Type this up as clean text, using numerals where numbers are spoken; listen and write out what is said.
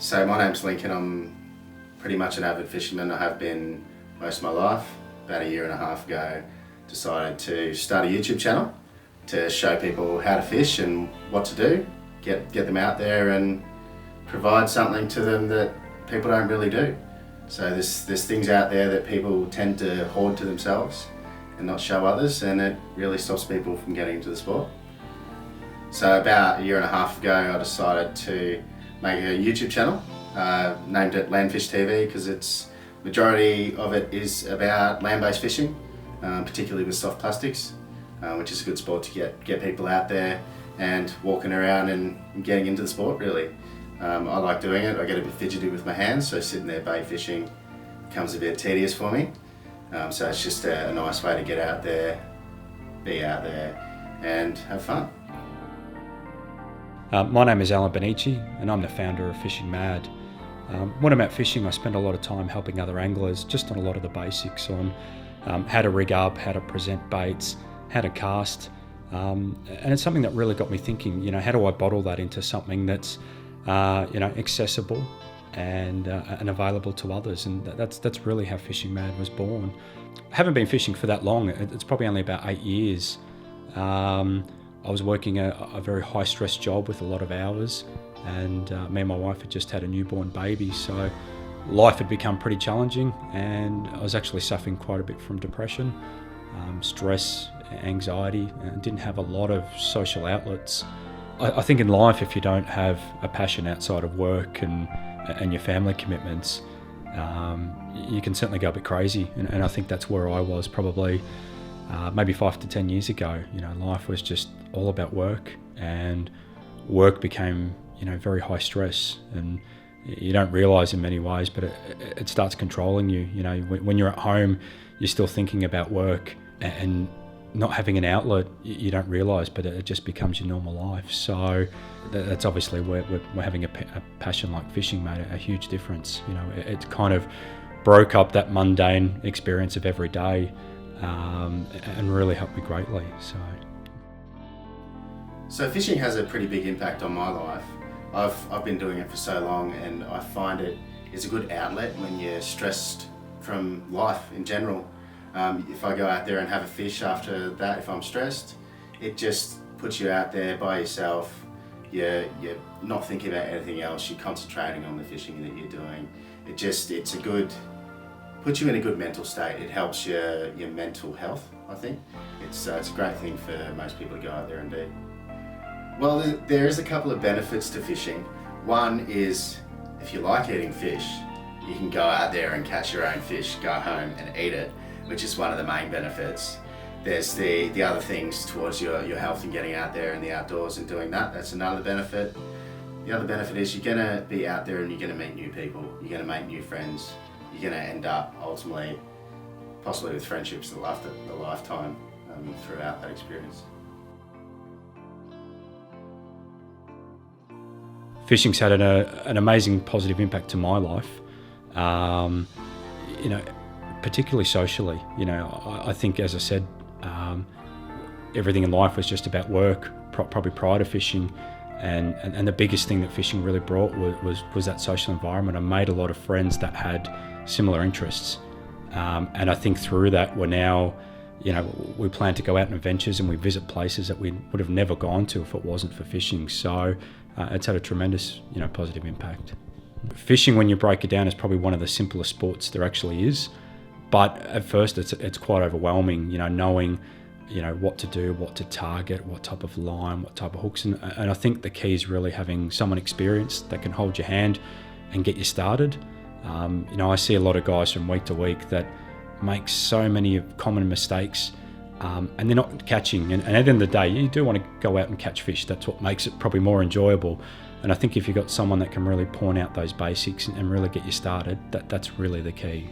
So my name's Lincoln. I'm pretty much an avid fisherman. I have been most of my life. About a year and a half ago, decided to start a YouTube channel to show people how to fish and what to do, get them out there and provide something to them that people don't really do. So there's things out there that people tend to hoard to themselves and not show others, and it really stops people from getting into the sport. So about a year and a half ago, I decided to make a YouTube channel, named it Landfish TV, because it's majority of it is about land-based fishing, particularly with soft plastics, which is a good sport to get people out there and walking around and getting into the sport really. I like doing it. I get a bit fidgety with my hands, so sitting there bait fishing becomes a bit tedious for me. So it's just a nice way to get out there, be out there and have fun. My name is Ella Banerjee and I'm the founder of fishingmad. When I'm out fishing, I spend a lot of time helping other anglers just on a lot of the basics on how to rig up, how to present baits, how to cast. And it's something that really got me thinking, how do I bottle that into something that's accessible and available to others? And that's really how fishingmad was born. I haven't been fishing for that long. It's probably only about 8 years. I was working a very high stress job with a lot of hours, and me and my wife had just had a newborn baby, so life had become pretty challenging, and I was actually suffering quite a bit from depression, stress, anxiety, and didn't have a lot of social outlets. I think in life, if you don't have a passion outside of work and your family commitments, you can certainly go a bit crazy, and I think that's where I was probably maybe 5 to 10 years ago. Life was just all about work, and work became very high stress, and you don't realize in many ways, but it starts controlling you. When you're at home, you're still thinking about work, and not having an outlet, you don't realize, but it just becomes your normal life. So that's obviously where we're having a passion like fishing made a huge difference. It kind of broke up that mundane experience of every day, and really helped me greatly. So fishing has a pretty big impact on my life. I've been doing it for so long, and I find it is a good outlet when you're stressed from life in general. If I go out there and have a fish after that, if I'm stressed, it just puts you out there by yourself. You're not thinking about anything else. You're concentrating on the fishing that you're doing. Puts you in a good mental state. It helps your mental health, I think. It's a great thing for most people to go out there and do. Well, there is a couple of benefits to fishing. One is, if you like eating fish, you can go out there and catch your own fish, go home and eat it, which is one of the main benefits. There's the other things towards your health and getting out there in the outdoors and doing that. That's another benefit. The other benefit is you're gonna be out there and you're gonna meet new people. You're gonna make new friends. You're gonna end up ultimately, possibly with friendships that last a lifetime throughout that experience. Fishing's had an amazing positive impact to my life, particularly socially. I think, as I said, everything in life was just about work, probably prior to fishing, and the biggest thing that fishing really brought was that social environment. I made a lot of friends that had similar interests, and I think through that we're now, we plan to go out on adventures and we visit places that we would have never gone to if it wasn't for fishing. So it's had a tremendous, positive impact. Fishing, when you break it down, is probably one of the simplest sports there actually is. But at first, it's quite overwhelming. Knowing, what to do, what to target, what type of line, what type of hooks, and I think the key is really having someone experienced that can hold your hand and get you started. I see a lot of guys from week to week that make so many common mistakes, and they're not catching. And at the end of the day, you do want to go out and catch fish. That's what makes it probably more enjoyable. And I think if you've got someone that can really point out those basics and really get you started, that's really the key.